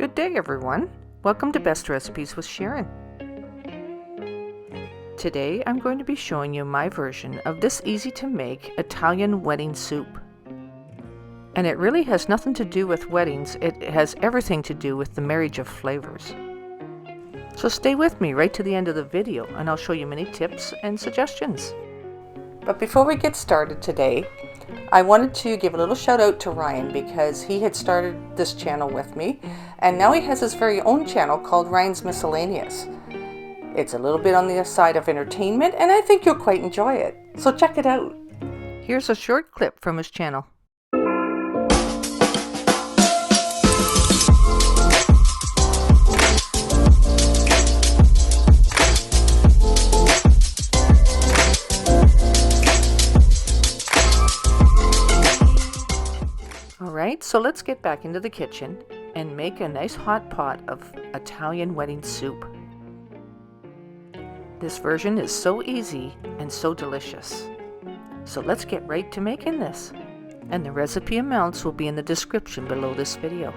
Good day, everyone. Welcome to Best Recipes with Sharon. Today I'm going to be showing you my version of this easy to make Italian wedding soup. And it really has nothing to do with weddings, it has everything to do with the marriage of flavors. So stay with me right to the end of the video and I'll show you many tips and suggestions. But before we get started today, I wanted to give a little shout out to Ryan because he had started this channel with me and now he has his very own channel called Ryan's Miscellaneous. It's a little bit on the side of entertainment and I think you'll quite enjoy it. So check it out. Here's a short clip from his channel. Alright, so let's get back into the kitchen and make a nice hot pot of Italian wedding soup. This version is so easy and so delicious. So let's get right to making this. And the recipe amounts will be in the description below this video.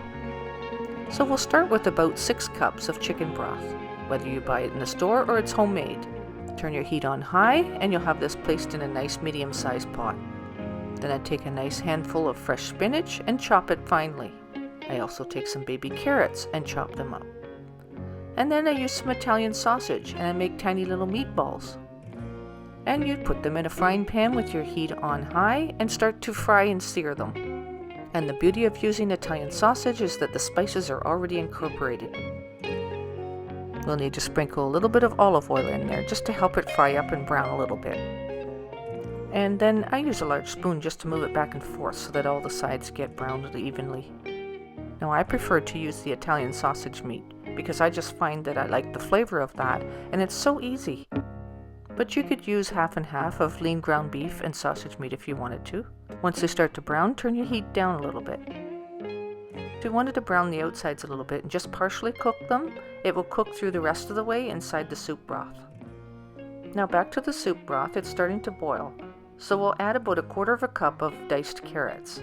So we'll start with about 6 cups of chicken broth, whether you buy it in the store or it's homemade. Turn your heat on high and you'll have this placed in a nice medium-sized pot. Then I take a nice handful of fresh spinach and chop it finely. I also take some baby carrots and chop them up. And then I use some Italian sausage and I make tiny little meatballs. And you put them in a frying pan with your heat on high and start to fry and sear them. And the beauty of using Italian sausage is that the spices are already incorporated. We'll need to sprinkle a little bit of olive oil in there just to help it fry up and brown a little bit. And then I use a large spoon just to move it back and forth so that all the sides get browned evenly. Now I prefer to use the Italian sausage meat because I just find that I like the flavor of that and it's so easy. But you could use half and half of lean ground beef and sausage meat if you wanted to. Once they start to brown, turn your heat down a little bit. If you wanted to brown the outsides a little bit and just partially cook them, it will cook through the rest of the way inside the soup broth. Now back to the soup broth, it's starting to boil. So we'll add about 1/4 cup of diced carrots.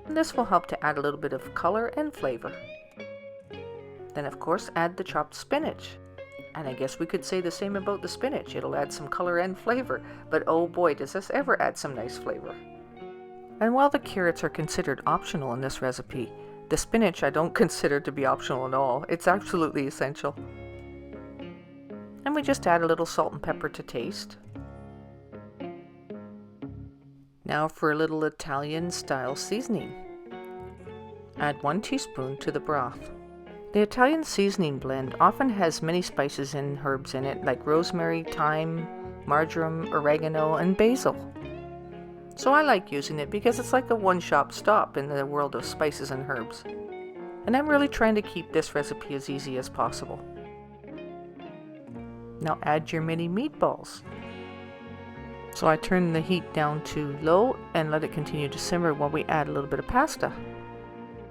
And this will help to add a little bit of color and flavor. Then of course add the chopped spinach. And I guess we could say the same about the spinach. It'll add some color and flavor, but oh boy does this ever add some nice flavor. And while the carrots are considered optional in this recipe, the spinach I don't consider to be optional at all. It's absolutely essential. And we just add a little salt and pepper to taste. Now for a little Italian style seasoning. Add 1 teaspoon to the broth. The Italian seasoning blend often has many spices and herbs in it like rosemary, thyme, marjoram, oregano, and basil. So I like using it because it's like a one-stop stop in the world of spices and herbs. And I'm really trying to keep this recipe as easy as possible. Now add your mini meatballs. So I turn the heat down to low and let it continue to simmer while we add a little bit of pasta.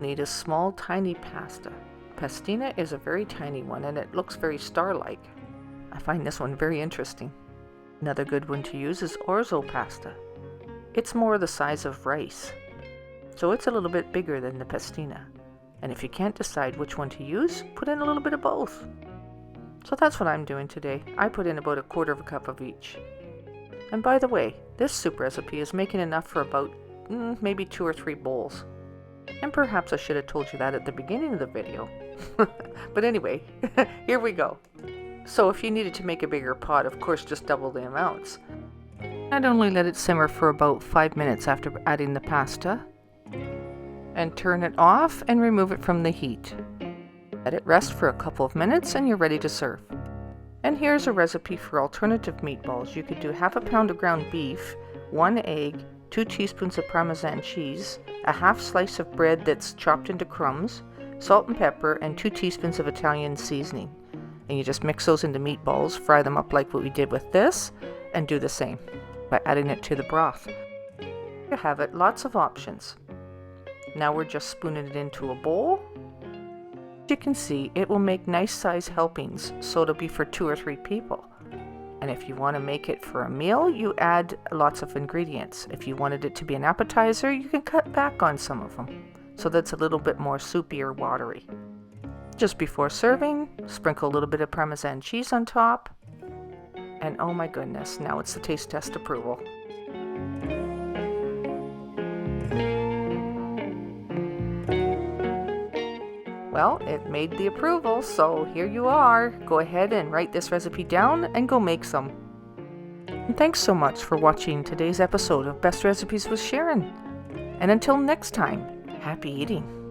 Need a small tiny pasta. Pastina is a very tiny one and it looks very star-like. I find this one very interesting. Another good one to use is Orzo pasta. It's more the size of rice. So it's a little bit bigger than the pastina. And if you can't decide which one to use, put in a little bit of both. So that's what I'm doing today. I put in about 1/4 cup of each. And by the way, this soup recipe is making enough for about maybe 2 or 3 bowls. And perhaps I should have told you that at the beginning of the video. But anyway, here we go. So if you needed to make a bigger pot, of course just double the amounts. I'd only let it simmer for about 5 minutes after adding the pasta. And turn it off and remove it from the heat. Let it rest for a couple of minutes and you're ready to serve. And here's a recipe for alternative meatballs. You could do 1/2 pound of ground beef, 1 egg, 2 teaspoons of Parmesan cheese, a 1/2 slice of bread that's chopped into crumbs, salt and pepper, and 2 teaspoons of Italian seasoning. And you just mix those into meatballs, fry them up like what we did with this, and do the same by adding it to the broth. You have it, lots of options. Now we're just spooning it into a bowl. As you can see, it will make nice size helpings, so it'll be for 2 or 3 people. And if you want to make it for a meal, you add lots of ingredients. If you wanted it to be an appetizer, you can cut back on some of them, so that's a little bit more soupy or watery. Just before serving, sprinkle a little bit of Parmesan cheese on top. And oh my goodness, now it's the taste test approval. Well, it made the approval, so here you are. Go ahead and write this recipe down and go make some. And thanks so much for watching today's episode of Best Recipes with Sharon. And until next time, happy eating.